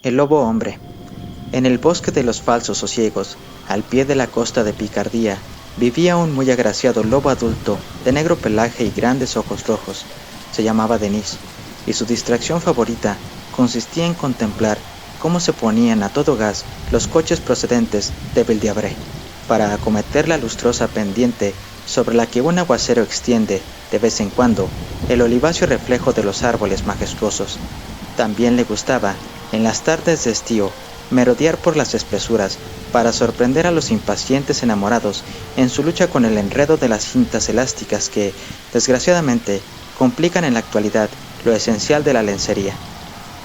El lobo hombre. En el bosque de los falsos sosiegos, al pie de la costa de Picardía, vivía un muy agraciado lobo adulto de negro pelaje y grandes ojos rojos. Se llamaba Denis, y su distracción favorita consistía en contemplar cómo se ponían a todo gas los coches procedentes de Ville-d'Avray, para acometer la lustrosa pendiente sobre la que un aguacero extiende, de vez en cuando, el oliváceo reflejo de los árboles majestuosos. También le gustaba, en las tardes de estío, merodear por las espesuras para sorprender a los impacientes enamorados en su lucha con el enredo de las cintas elásticas que, desgraciadamente, complican en la actualidad lo esencial de la lencería.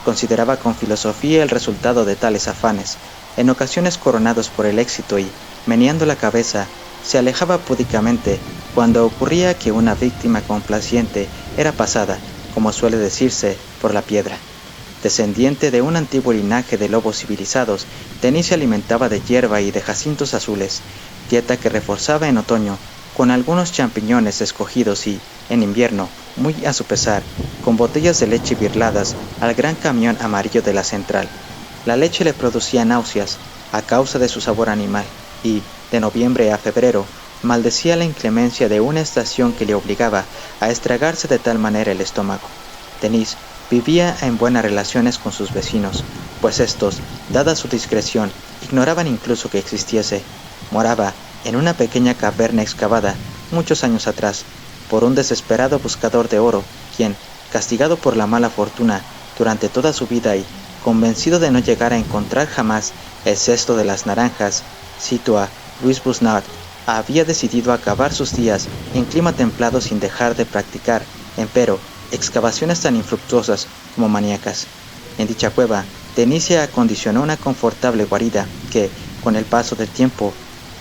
Consideraba con filosofía el resultado de tales afanes, en ocasiones coronados por el éxito y, meneando la cabeza, se alejaba púdicamente cuando ocurría que una víctima complaciente era pasada, como suele decirse, por la piedra. Descendiente de un antiguo linaje de lobos civilizados, Denis se alimentaba de hierba y de jacintos azules, dieta que reforzaba en otoño con algunos champiñones escogidos y, en invierno, muy a su pesar, con botellas de leche birladas al gran camión amarillo de la central. La leche le producía náuseas a causa de su sabor animal y, de noviembre a febrero, maldecía la inclemencia de una estación que le obligaba a estragarse de tal manera el estómago. Denis vivía en buenas relaciones con sus vecinos, pues estos, dada su discreción, ignoraban incluso que existiese. Moraba en una pequeña caverna excavada, muchos años atrás, por un desesperado buscador de oro, quien, castigado por la mala fortuna durante toda su vida y convencido de no llegar a encontrar jamás el cesto de las naranjas, cito a Louis Busnard, había decidido acabar sus días en clima templado sin dejar de practicar, empero, excavaciones tan infructuosas como maníacas. En dicha cueva, Denis se acondicionó una confortable guarida que, con el paso del tiempo,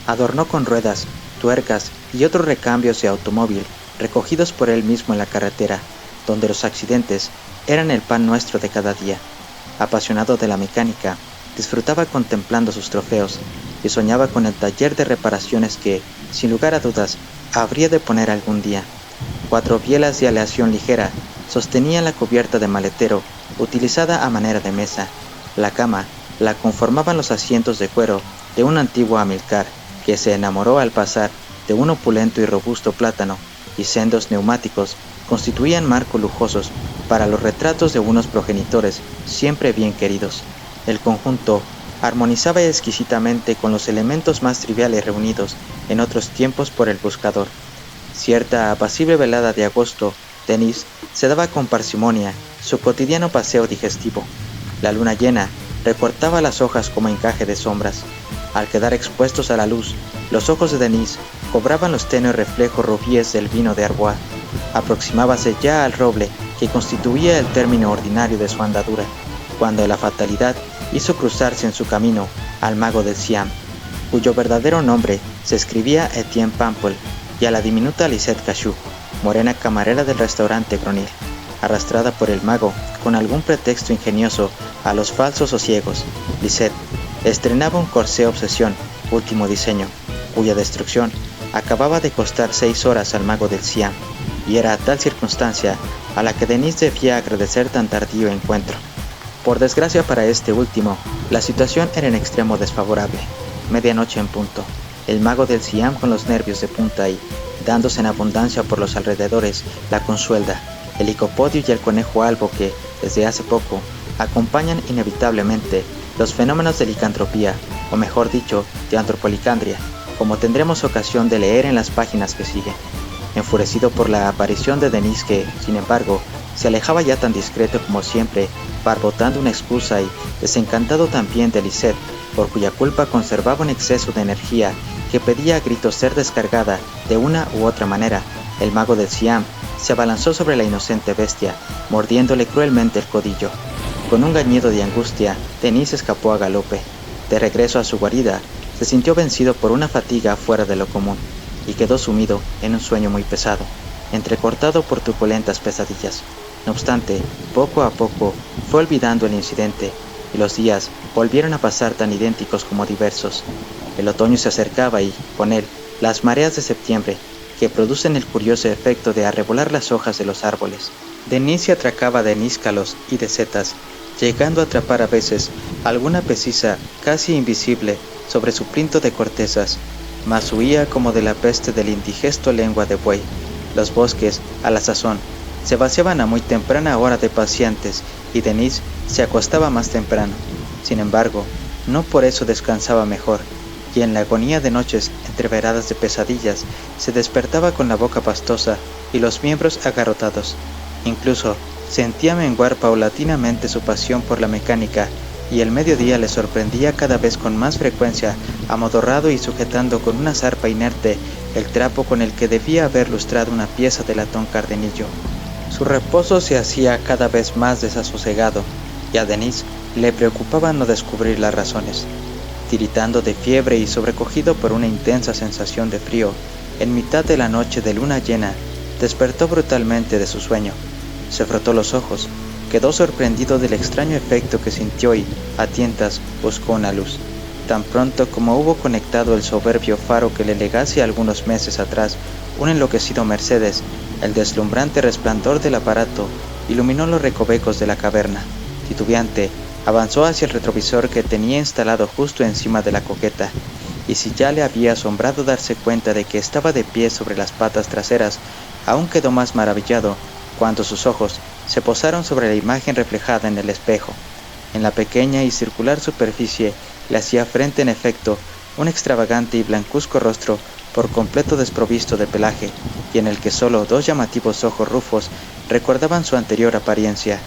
adornó con ruedas, tuercas y otros recambios de automóvil recogidos por él mismo en la carretera, donde los accidentes eran el pan nuestro de cada día. Apasionado de la mecánica, disfrutaba contemplando sus trofeos y soñaba con el taller de reparaciones que, sin lugar a dudas, habría de poner algún día. 4 bielas de aleación ligera sostenían la cubierta de maletero, utilizada a manera de mesa. La cama la conformaban los asientos de cuero de un antiguo Amilcar, que se enamoró al pasar de un opulento y robusto plátano, y sendos neumáticos constituían marcos lujosos para los retratos de unos progenitores siempre bien queridos. El conjunto armonizaba exquisitamente con los elementos más triviales reunidos en otros tiempos por el buscador. Cierta apacible velada de agosto, Denis se daba con parsimonia su cotidiano paseo digestivo. La luna llena recortaba las hojas como encaje de sombras. Al quedar expuestos a la luz, los ojos de Denis cobraban los tenues reflejos rubíes del vino de Arbois. Aproximábase ya al roble que constituía el término ordinario de su andadura, cuando la fatalidad hizo cruzarse en su camino al mago del Siam, cuyo verdadero nombre se escribía Etienne Pample, y a la diminuta Lisette Cachou, morena camarera del restaurante Gronil, arrastrada por el mago con algún pretexto ingenioso a los falsos sosiegos. Lisette estrenaba un corsé Obsesión, último diseño, cuya destrucción acababa de costar 6 horas al mago del Siam, y era tal circunstancia a la que Denis debía agradecer tan tardío encuentro. Por desgracia para este último, la situación era en extremo desfavorable. Medianoche en punto, el mago del Siam con los nervios de punta y, dándose en abundancia por los alrededores, la consuelda, el licopodio y el conejo albo que, desde hace poco, acompañan inevitablemente los fenómenos de licantropía, o mejor dicho, de antropolicandria, como tendremos ocasión de leer en las páginas que siguen. Enfurecido por la aparición de Denis que, sin embargo, se alejaba ya tan discreto como siempre, barbotando una excusa y desencantado también de Lisette, por cuya culpa conservaba un exceso de energía que pedía a gritos ser descargada de una u otra manera, el mago del Siam se abalanzó sobre la inocente bestia, mordiéndole cruelmente el codillo. Con un gañido de angustia, Denis escapó a galope. De regreso a su guarida, se sintió vencido por una fatiga fuera de lo común, y quedó sumido en un sueño muy pesado, entrecortado por turbulentas pesadillas. No obstante, poco a poco fue olvidando el incidente, y los días volvieron a pasar tan idénticos como diversos. El otoño se acercaba y, con él, las mareas de septiembre, que producen el curioso efecto de arrebolar las hojas de los árboles. Denis se atracaba de níscalos y de setas, llegando a atrapar a veces alguna pecisa casi invisible sobre su plinto de cortezas, mas huía como de la peste del indigesto lengua de buey. Los bosques, a la sazón, se vaciaban a muy temprana hora de paseantes y Denis se acostaba más temprano. Sin embargo, no por eso descansaba mejor, y en la agonía de noches entreveradas de pesadillas se despertaba con la boca pastosa y los miembros agarrotados. Incluso sentía menguar paulatinamente su pasión por la mecánica, y el mediodía le sorprendía cada vez con más frecuencia, amodorrado y sujetando con una zarpa inerte el trapo con el que debía haber lustrado una pieza de latón cardenillo. Su reposo se hacía cada vez más desasosegado, y a Denis le preocupaba no descubrir las razones. Tiritando de fiebre y sobrecogido por una intensa sensación de frío, en mitad de la noche de luna llena, despertó brutalmente de su sueño. Se frotó los ojos, quedó sorprendido del extraño efecto que sintió y, a tientas, buscó una luz. Tan pronto como hubo conectado el soberbio faro que le legase algunos meses atrás un enloquecido Mercedes, el deslumbrante resplandor del aparato iluminó los recovecos de la caverna. Titubeante, avanzó hacia el retrovisor que tenía instalado justo encima de la coqueta, y si ya le había asombrado darse cuenta de que estaba de pie sobre las patas traseras, aún quedó más maravillado cuando sus ojos se posaron sobre la imagen reflejada en el espejo. En la pequeña y circular superficie le hacía frente en efecto un extravagante y blancuzco rostro por completo desprovisto de pelaje, y en el que solo dos llamativos ojos rufos recordaban su anterior apariencia.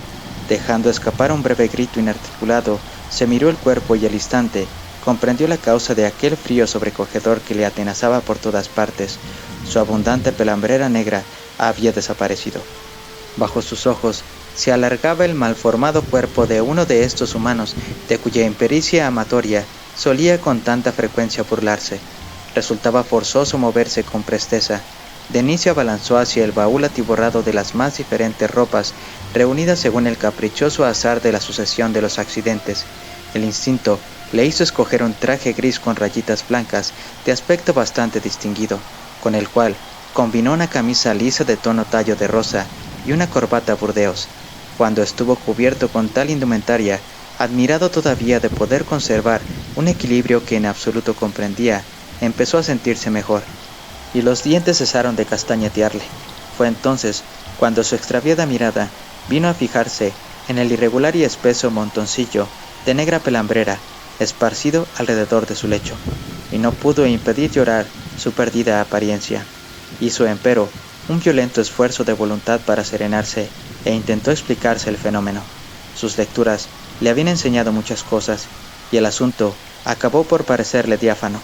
Dejando escapar un breve grito inarticulado, se miró el cuerpo y al instante comprendió la causa de aquel frío sobrecogedor que le atenazaba por todas partes. Su abundante pelambrera negra había desaparecido. Bajo sus ojos se alargaba el malformado cuerpo de uno de estos humanos de cuya impericia amatoria solía con tanta frecuencia burlarse. Resultaba forzoso moverse con presteza. Denis se abalanzó hacia el baúl atiborrado de las más diferentes ropas, reunidas según el caprichoso azar de la sucesión de los accidentes. El instinto le hizo escoger un traje gris con rayitas blancas, de aspecto bastante distinguido, con el cual combinó una camisa lisa de tono tallo de rosa y una corbata burdeos. Cuando estuvo cubierto con tal indumentaria, admirado todavía de poder conservar un equilibrio que en absoluto comprendía, empezó a sentirse mejor, y los dientes cesaron de castañetearle. Fue entonces cuando su extraviada mirada vino a fijarse en el irregular y espeso montoncillo de negra pelambrera esparcido alrededor de su lecho, y no pudo impedir llorar su perdida apariencia. Hizo, empero, un violento esfuerzo de voluntad para serenarse e intentó explicarse el fenómeno. Sus lecturas le habían enseñado muchas cosas, y el asunto acabó por parecerle diáfano.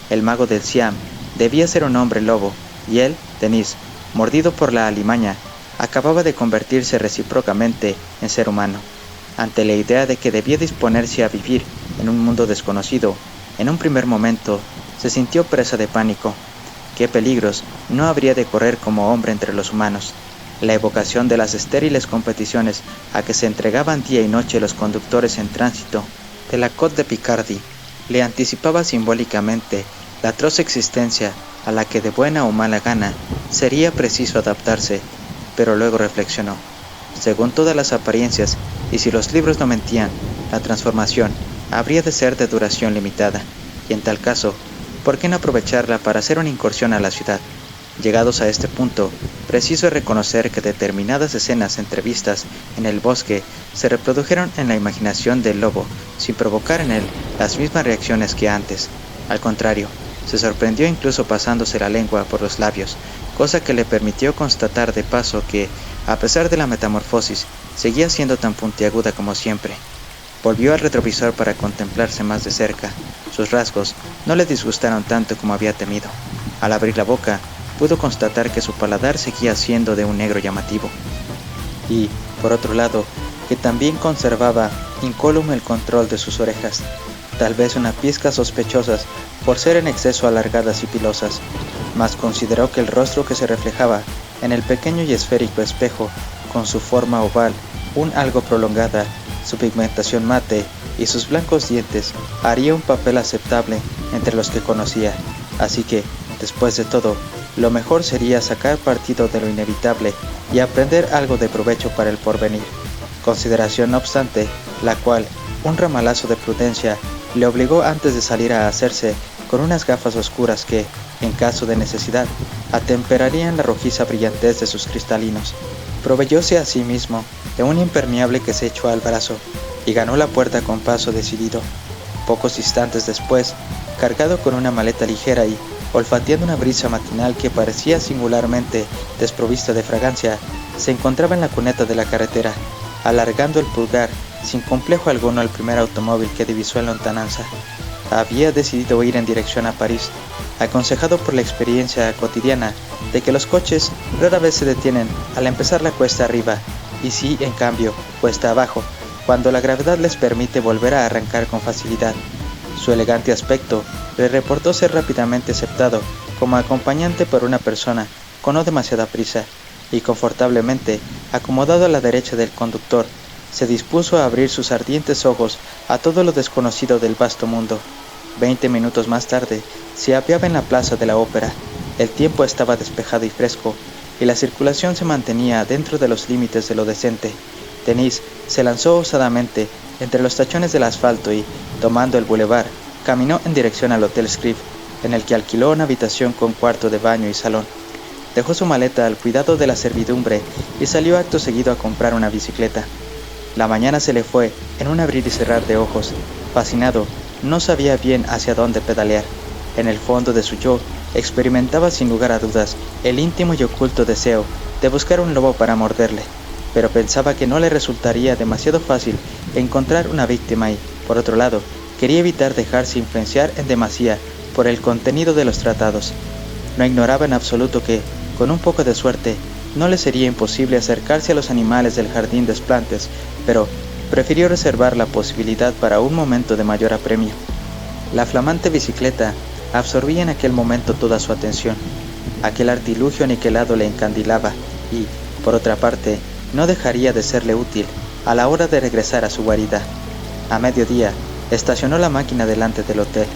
El mago del Siam debía ser un hombre lobo, y él, Denis, mordido por la alimaña, acababa de convertirse recíprocamente en ser humano. Ante la idea de que debía disponerse a vivir en un mundo desconocido, en un primer momento se sintió presa de pánico. ¿Qué peligros no habría de correr como hombre entre los humanos? La evocación de las estériles competiciones a que se entregaban día y noche los conductores en tránsito de la Côte de Picardie le anticipaba simbólicamente la atroz existencia a la que de buena o mala gana sería preciso adaptarse, pero luego reflexionó. Según todas las apariencias, y si los libros no mentían, la transformación habría de ser de duración limitada, y en tal caso, ¿por qué no aprovecharla para hacer una incursión a la ciudad? Llegados a este punto, preciso es reconocer que determinadas escenas entrevistas en el bosque se reprodujeron en la imaginación del lobo, sin provocar en él las mismas reacciones que antes. Al contrario, se sorprendió incluso pasándose la lengua por los labios, cosa que le permitió constatar de paso que, a pesar de la metamorfosis, seguía siendo tan puntiaguda como siempre. Volvió al retrovisor para contemplarse más de cerca. Sus rasgos no le disgustaron tanto como había temido. Al abrir la boca, pudo constatar que su paladar seguía siendo de un negro llamativo. Y, por otro lado, que también conservaba incólume el control de sus orejas, tal vez una pizca sospechosas por ser en exceso alargadas y pilosas, mas consideró que el rostro que se reflejaba en el pequeño y esférico espejo, con su forma oval, un algo prolongada, su pigmentación mate y sus blancos dientes, haría un papel aceptable entre los que conocía, así que, después de todo, lo mejor sería sacar partido de lo inevitable y aprender algo de provecho para el porvenir. Consideración, no obstante, la cual, un ramalazo de prudencia, le obligó antes de salir a hacerse con unas gafas oscuras que, en caso de necesidad, atemperarían la rojiza brillantez de sus cristalinos. Proveyóse a sí mismo de un impermeable que se echó al brazo y ganó la puerta con paso decidido. Pocos instantes después, cargado con una maleta ligera y olfateando una brisa matinal que parecía singularmente desprovista de fragancia, se encontraba en la cuneta de la carretera, alargando el pulgar sin complejo alguno al primer automóvil que divisó en lontananza. Había decidido ir en dirección a París, aconsejado por la experiencia cotidiana de que los coches rara vez se detienen al empezar la cuesta arriba y sí, en cambio, cuesta abajo, cuando la gravedad les permite volver a arrancar con facilidad. Su elegante aspecto le reportó ser rápidamente aceptado como acompañante por una persona con no demasiada prisa, y confortablemente, acomodado a la derecha del conductor, se dispuso a abrir sus ardientes ojos a todo lo desconocido del vasto mundo. 20 minutos más tarde, se apeaba en la plaza de la ópera. El tiempo estaba despejado y fresco, y la circulación se mantenía dentro de los límites de lo decente. Denis se lanzó osadamente entre los tachones del asfalto y, tomando el bulevar, caminó en dirección al Hotel Scribe, en el que alquiló una habitación con cuarto de baño y salón. Dejó su maleta al cuidado de la servidumbre y salió acto seguido a comprar una bicicleta. La mañana se le fue en un abrir y cerrar de ojos. Fascinado, no sabía bien hacia dónde pedalear. En el fondo de su yo, experimentaba sin lugar a dudas el íntimo y oculto deseo de buscar un lobo para morderle, pero pensaba que no le resultaría demasiado fácil encontrar una víctima y, por otro lado, quería evitar dejarse influenciar en demasía por el contenido de los tratados. No ignoraba en absoluto que, con un poco de suerte, no le sería imposible acercarse a los animales del jardín de Esplantes, pero prefirió reservar la posibilidad para un momento de mayor apremio. La flamante bicicleta absorbía en aquel momento toda su atención. Aquel artilugio aniquilado le encandilaba y, por otra parte, no dejaría de serle útil a la hora de regresar a su guarida. A mediodía, estacionó la máquina delante del hotel,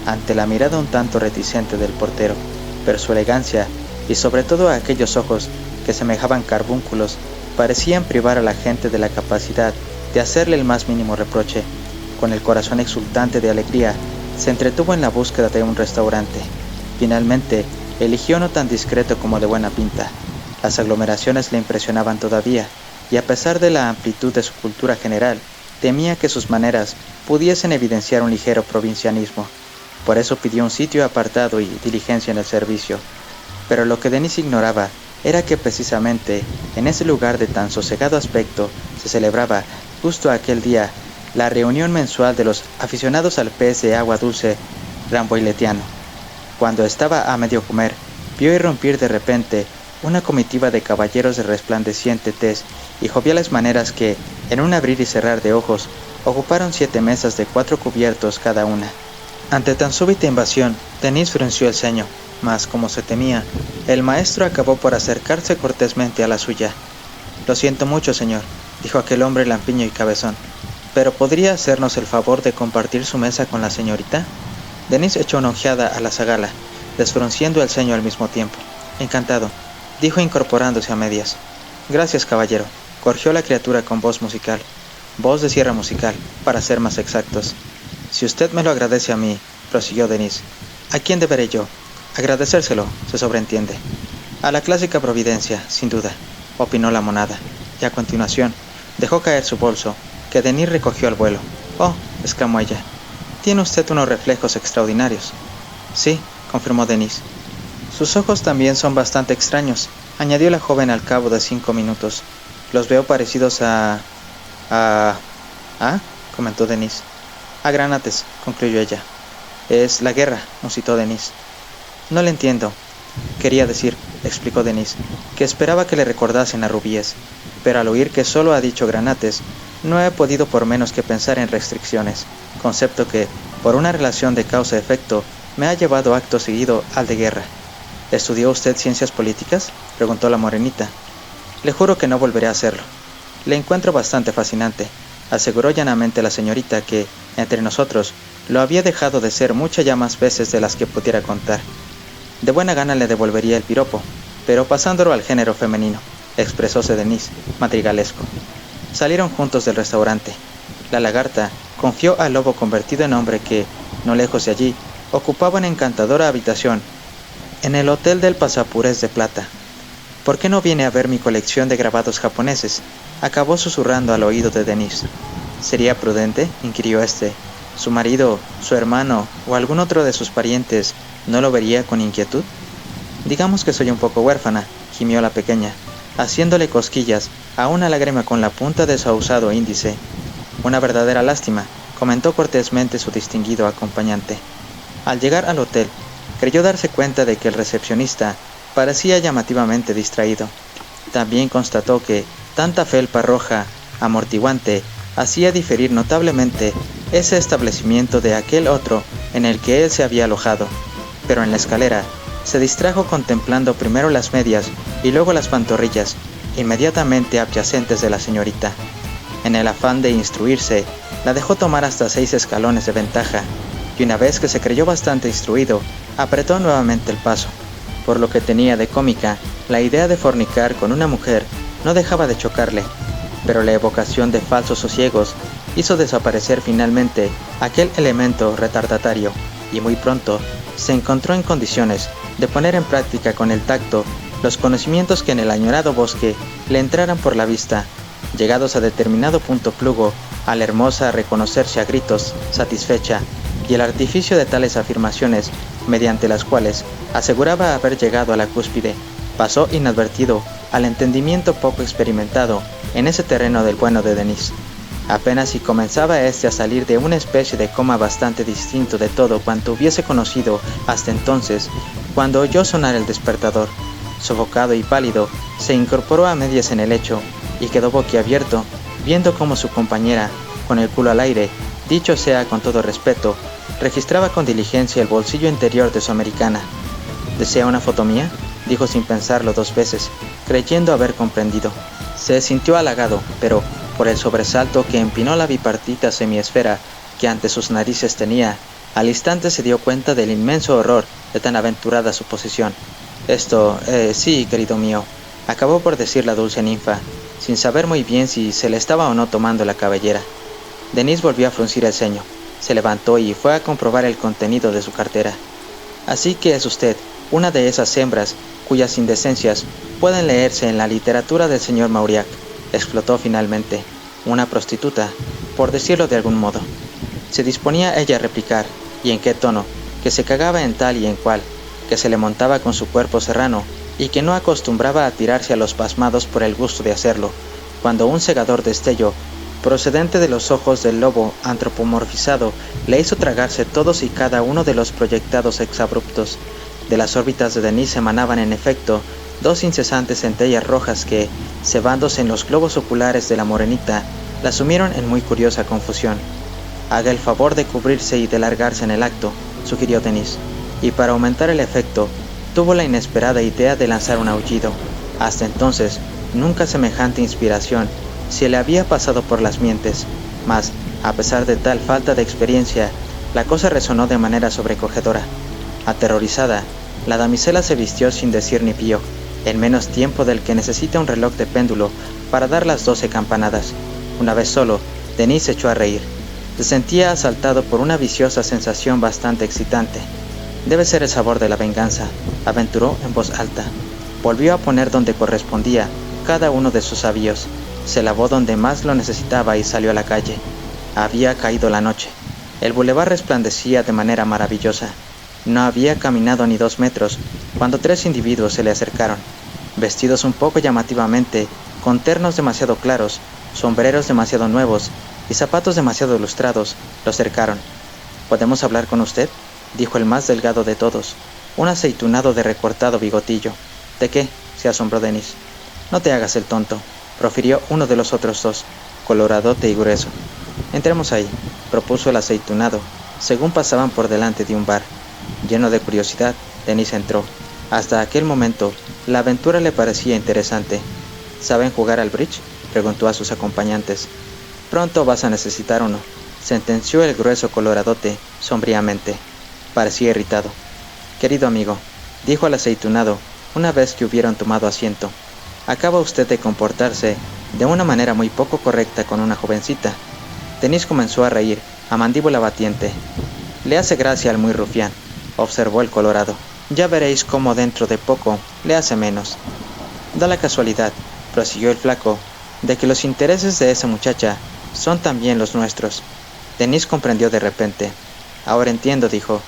ante la mirada un tanto reticente del portero, pero su elegancia, y sobre todo aquellos ojos que semejaban carbúnculos, parecían privar a la gente de la capacidad de hacerle el más mínimo reproche. Con el corazón exultante de alegría, se entretuvo en la búsqueda de un restaurante. Finalmente, eligió uno tan discreto como de buena pinta. Las aglomeraciones le impresionaban todavía, y a pesar de la amplitud de su cultura general, temía que sus maneras pudiesen evidenciar un ligero provincianismo. Por eso pidió un sitio apartado y diligencia en el servicio. Pero lo que Denis ignoraba era que precisamente en ese lugar de tan sosegado aspecto se celebraba, justo aquel día, la reunión mensual de los aficionados al pez de agua dulce ramboiletiano. Cuando estaba a medio comer, vio irrumpir de repente una comitiva de caballeros de resplandeciente tez y joviales maneras que, en un abrir y cerrar de ojos, ocuparon 7 mesas de 4 cubiertos cada una. Ante tan súbita invasión, Denis frunció el ceño, mas, como se temía, el maestro acabó por acercarse cortésmente a la suya. «Lo siento mucho, señor», dijo aquel hombre lampiño y cabezón, «pero ¿podría hacernos el favor de compartir su mesa con la señorita?» Denis echó una ojeada a la zagala, desfrunciendo el ceño al mismo tiempo. «Encantado», dijo incorporándose a medias. «Gracias, caballero», corrigió la criatura con voz musical. Voz de sierra musical, para ser más exactos. «Si usted me lo agradece a mí», prosiguió Denis, «¿a quién deberé yo? Agradecérselo, se sobreentiende». «A la clásica providencia, sin duda», opinó la monada, y a continuación dejó caer su bolso, que Denis recogió al vuelo. «Oh», exclamó ella, «tiene usted unos reflejos extraordinarios». «Sí», confirmó Denis. «Sus ojos también son bastante extraños», añadió la joven al cabo de 5 minutos. «Los veo parecidos a...» comentó Denis. «A granates», concluyó ella. «Es la guerra», musitó Denis. «No le entiendo». «Quería decir», explicó Denis, «que esperaba que le recordasen a rubíes, pero al oír que solo ha dicho granates, no he podido por menos que pensar en restricciones, concepto que, por una relación de causa-efecto, me ha llevado acto seguido al de guerra». «¿Estudió usted ciencias políticas?», preguntó la morenita. «Le juro que no volveré a hacerlo. Le encuentro bastante fascinante», aseguró llanamente la señorita que, entre nosotros, lo había dejado de ser muchas ya más veces de las que pudiera contar. De buena gana le devolvería el piropo, pero pasándolo al género femenino, expresóse Denis, madrigalesco. Salieron juntos del restaurante. La lagarta confió al lobo convertido en hombre que, no lejos de allí, ocupaba una encantadora habitación en el Hotel del Pasapurés de Plata. ¿Por qué no viene a ver mi colección de grabados japoneses?, acabó susurrando al oído de Denis. ¿Sería prudente?, inquirió este. ¿Su marido, su hermano o algún otro de sus parientes no lo vería con inquietud? Digamos que soy un poco huérfana, gimió la pequeña, haciéndole cosquillas a una lágrima con la punta de su ahusado índice. Una verdadera lástima, comentó cortésmente su distinguido acompañante. Al llegar al hotel, creyó darse cuenta de que el recepcionista parecía llamativamente distraído. También constató que tanta felpa roja, amortiguante, hacía diferir notablemente ese establecimiento de aquel otro en el que él se había alojado. Pero en la escalera se distrajo contemplando primero las medias y luego las pantorrillas, inmediatamente adyacentes de la señorita. En el afán de instruirse, la dejó tomar hasta 6 escalones de ventaja, y una vez que se creyó bastante instruido, apretó nuevamente el paso. Por lo que tenía de cómica, la idea de fornicar con una mujer no dejaba de chocarle, pero la evocación de falsos sosiegos hizo desaparecer finalmente aquel elemento retardatario, y muy pronto se encontró en condiciones de poner en práctica con el tacto los conocimientos que en el añorado bosque le entraran por la vista. Llegados a determinado punto plugo a la hermosa a reconocerse a gritos, satisfecha, y el artificio de tales afirmaciones, mediante las cuales aseguraba haber llegado a la cúspide, pasó inadvertido al entendimiento poco experimentado en ese terreno del bueno de Denis. Apenas si comenzaba éste a salir de una especie de coma bastante distinto de todo cuanto hubiese conocido hasta entonces, cuando oyó sonar el despertador. Sofocado y pálido, se incorporó a medias en el lecho y quedó boquiabierto, viendo cómo su compañera, con el culo al aire, dicho sea con todo respeto, registraba con diligencia el bolsillo interior de su americana. ¿Desea una foto mía?, dijo sin pensarlo 2 veces, creyendo haber comprendido. Se sintió halagado, pero, por el sobresalto que empinó la bipartita semiesfera que ante sus narices tenía, al instante se dio cuenta del inmenso horror de tan aventurada suposición. Sí, querido mío, acabó por decir la dulce ninfa, sin saber muy bien si se le estaba o no tomando la cabellera. Denis volvió a fruncir el ceño, se levantó y fue a comprobar el contenido de su cartera. Así que es usted una de esas hembras cuyas indecencias pueden leerse en la literatura del señor Mauriac, explotó finalmente. Una prostituta, por decirlo de algún modo. Se disponía ella a replicar, y en qué tono, que se cagaba en tal y en cual, que se le montaba con su cuerpo serrano, y que no acostumbraba a tirarse a los pasmados por el gusto de hacerlo, cuando un cegador destello, procedente de los ojos del lobo antropomorfizado, le hizo tragarse todos y cada uno de los proyectados exabruptos. De las órbitas de Denis emanaban en efecto 2 incesantes centellas rojas que, cebándose en los globos oculares de la morenita, la sumieron en muy curiosa confusión. Haga el favor de cubrirse y de largarse en el acto, sugirió Denis, y para aumentar el efecto, tuvo la inesperada idea de lanzar un aullido. Hasta entonces, nunca semejante inspiración se le había pasado por las mientes, mas, a pesar de tal falta de experiencia, la cosa resonó de manera sobrecogedora. Aterrorizada, la damisela se vistió sin decir ni pío, en menos tiempo del que necesita un reloj de péndulo para dar las 12 campanadas. Una vez solo, Denis se echó a reír. Se sentía asaltado por una viciosa sensación bastante excitante. Debe ser el sabor de la venganza, aventuró en voz alta. Volvió a poner donde correspondía cada uno de sus avíos. Se lavó donde más lo necesitaba y salió a la calle. Había caído la noche. El bulevar resplandecía de manera maravillosa. No había caminado ni 2 metros cuando 3 individuos se le acercaron, vestidos un poco llamativamente, con ternos demasiado claros, sombreros demasiado nuevos y zapatos demasiado lustrados. Lo cercaron. ¿Podemos hablar con usted?, dijo el más delgado de todos, un aceitunado de recortado bigotillo. ¿De qué?, se asombró Denis. No te hagas el tonto, profirió uno de los otros 2, coloradote y grueso. Entremos ahí, propuso el aceitunado, según pasaban por delante de un bar. Lleno de curiosidad, Denis entró. Hasta aquel momento, la aventura le parecía interesante. ¿Saben jugar al bridge?, preguntó a sus acompañantes. Pronto vas a necesitar uno, sentenció el grueso coloradote, sombríamente. Parecía irritado. Querido amigo, dijo al aceitunado, una vez que hubieron tomado asiento, acaba usted de comportarse de una manera muy poco correcta con una jovencita. Denis comenzó a reír, a mandíbula batiente. «Le hace gracia al muy rufián», observó el colorado. «Ya veréis cómo dentro de poco le hace menos». «Da la casualidad», prosiguió el flaco, «de que los intereses de esa muchacha son también los nuestros». Denis comprendió de repente. «Ahora entiendo», dijo.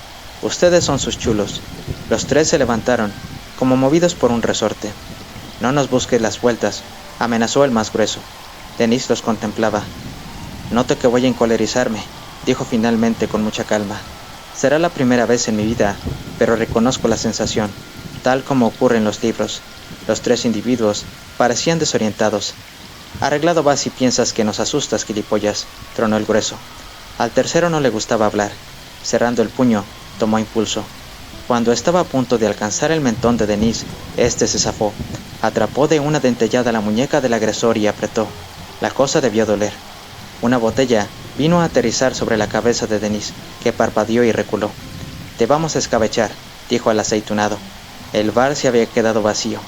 «Ustedes son sus chulos». Los tres se levantaron, como movidos por un resorte. «No nos busques las vueltas», amenazó el más grueso. Denis los contemplaba. «Noto que voy a encolerizarme», dijo finalmente con mucha calma. «Será la primera vez en mi vida, pero reconozco la sensación, tal como ocurre en los libros». Los tres individuos parecían desorientados. «Arreglado vas si piensas que nos asustas, gilipollas», tronó el grueso. Al tercero no le gustaba hablar. Cerrando el puño, tomó impulso. Cuando estaba a punto de alcanzar el mentón de Denis, este se zafó. Atrapó de una dentellada la muñeca del agresor y apretó. La cosa debió doler. Una botella vino a aterrizar sobre la cabeza de Denis, que parpadeó y reculó. «Te vamos a escabechar», dijo al aceitunado. El bar se había quedado vacío.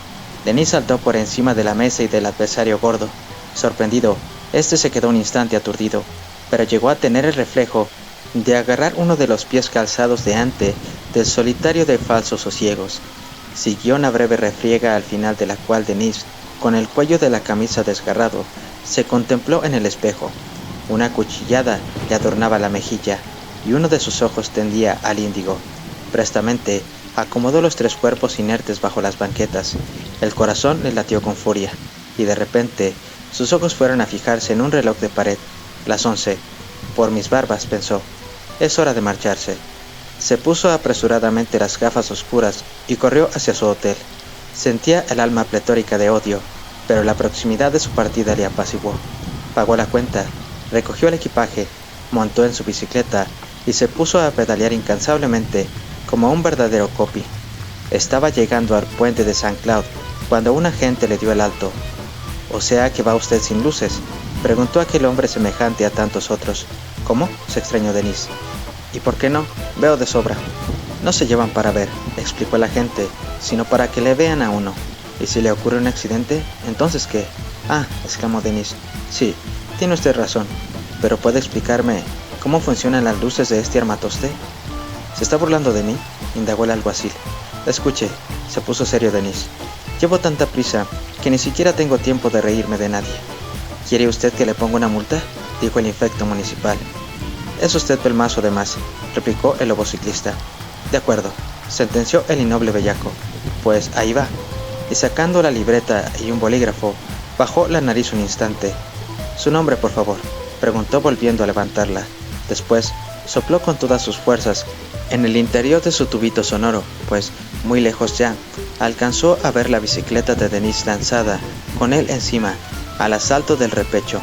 Denis saltó por encima de la mesa y del adversario gordo. Sorprendido, este se quedó un instante aturdido, pero llegó a tener el reflejo de agarrar uno de los pies calzados de ante del solitario de falsos sosiegos. Siguió una breve refriega, al final de la cual Denis, con el cuello de la camisa desgarrado, se contempló en el espejo. Una cuchillada le adornaba la mejilla y uno de sus ojos tendía al índigo. Prestamente acomodó los tres cuerpos inertes bajo las banquetas. El corazón le latió con furia, y de repente sus ojos fueron a fijarse en un reloj de pared. Las 11. «Por mis barbas», pensó. «Es hora de marcharse». Se puso apresuradamente las gafas oscuras y corrió hacia su hotel. Sentía el alma pletórica de odio, pero la proximidad de su partida le apaciguó. Pagó la cuenta, recogió el equipaje, montó en su bicicleta y se puso a pedalear incansablemente como un verdadero copy. Estaba llegando al puente de Saint Cloud cuando un agente le dio el alto. «¿O sea que va usted sin luces?», preguntó aquel hombre semejante a tantos otros. «¿Cómo?», se extrañó Denis. «¿Y por qué no? Veo de sobra». «No se llevan para ver», explicó el agente, «sino para que le vean a uno. ¿Y si le ocurre un accidente? ¿Entonces qué?». «Ah», exclamó Denis. «Sí, tiene usted razón. Pero ¿puede explicarme cómo funcionan las luces de este armatoste?». «¿Se está burlando de mí?», indagó el alguacil. «Escuche», se puso serio Denis. «Llevo tanta prisa que ni siquiera tengo tiempo de reírme de nadie». «¿Quiere usted que le ponga una multa?», dijo el infecto municipal. «Es usted pelmazo de más», replicó el lobociclista. «De acuerdo», sentenció el innoble bellaco. «Pues ahí va». Y sacando la libreta y un bolígrafo, bajó la nariz un instante. «¿Su nombre, por favor?», preguntó volviendo a levantarla. Después sopló con todas sus fuerzas en el interior de su tubito sonoro, pues, muy lejos ya, alcanzó a ver la bicicleta de Denis lanzada, con él encima, al asalto del repecho.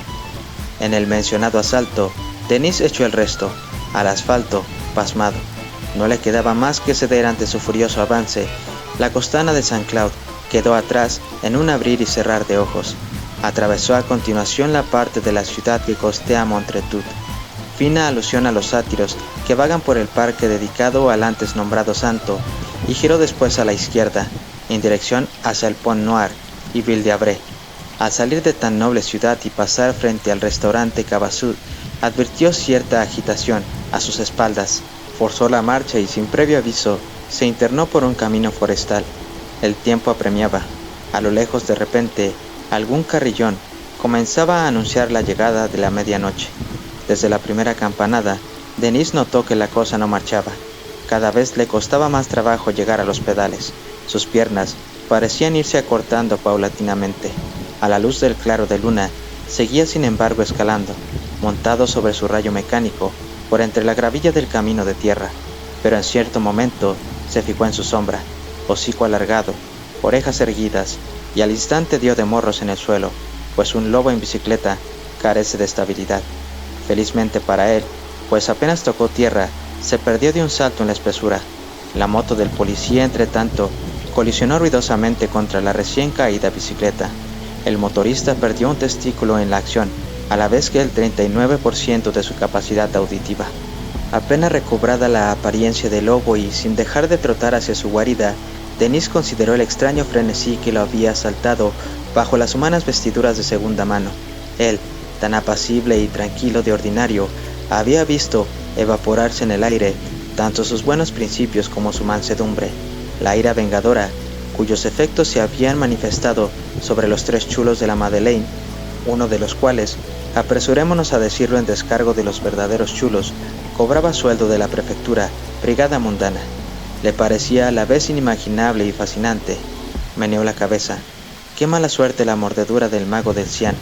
En el mencionado asalto, Denis echó el resto, al asfalto, pasmado. No le quedaba más que ceder ante su furioso avance. La costana de Saint Cloud quedó atrás en un abrir y cerrar de ojos. Atravesó a continuación la parte de la ciudad que costea Montretout, fina alusión a los sátiros que vagan por el parque dedicado al antes nombrado santo, y giró después a la izquierda, en dirección hacia el Pont Noir y Ville d'Avray. Al salir de tan noble ciudad y pasar frente al restaurante Cabassou, advirtió cierta agitación a sus espaldas. Forzó la marcha y sin previo aviso se internó por un camino forestal. El tiempo apremiaba. A lo lejos, de repente, algún carrillón comenzaba a anunciar la llegada de la medianoche. Desde la primera campanada, Denis notó que la cosa no marchaba. Cada vez le costaba más trabajo llegar a los pedales. Sus piernas parecían irse acortando paulatinamente. A la luz del claro de luna, seguía sin embargo escalando, montado sobre su rayo mecánico, por entre la gravilla del camino de tierra. Pero en cierto momento se fijó en su sombra, hocico alargado, orejas erguidas, y al instante dio de morros en el suelo, pues un lobo en bicicleta carece de estabilidad. Felizmente para él, pues apenas tocó tierra, se perdió de un salto en la espesura. La moto del policía, entre tanto, colisionó ruidosamente contra la recién caída bicicleta. El motorista perdió un testículo en la acción, a la vez que el 39% de su capacidad auditiva. Apenas recobrada la apariencia de lobo y sin dejar de trotar hacia su guarida, Denis consideró el extraño frenesí que lo había asaltado bajo las humanas vestiduras de segunda mano. Él, tan apacible y tranquilo de ordinario, había visto evaporarse en el aire tanto sus buenos principios como su mansedumbre, la ira vengadora, cuyos efectos se habían manifestado sobre los tres chulos de la Madeleine, uno de los cuales, apresurémonos a decirlo en descargo de los verdaderos chulos, cobraba sueldo de la prefectura, brigada mundana. Le parecía a la vez inimaginable y fascinante. Meneó la cabeza. Qué mala suerte la mordedura del mago del Cian.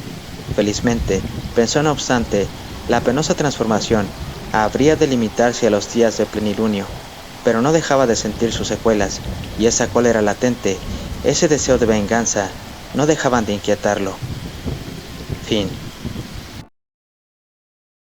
Felizmente, pensó no obstante, la penosa transformación habría de limitarse a los días de plenilunio, pero no dejaba de sentir sus secuelas, y esa cólera latente, ese deseo de venganza, no dejaban de inquietarlo. Fin.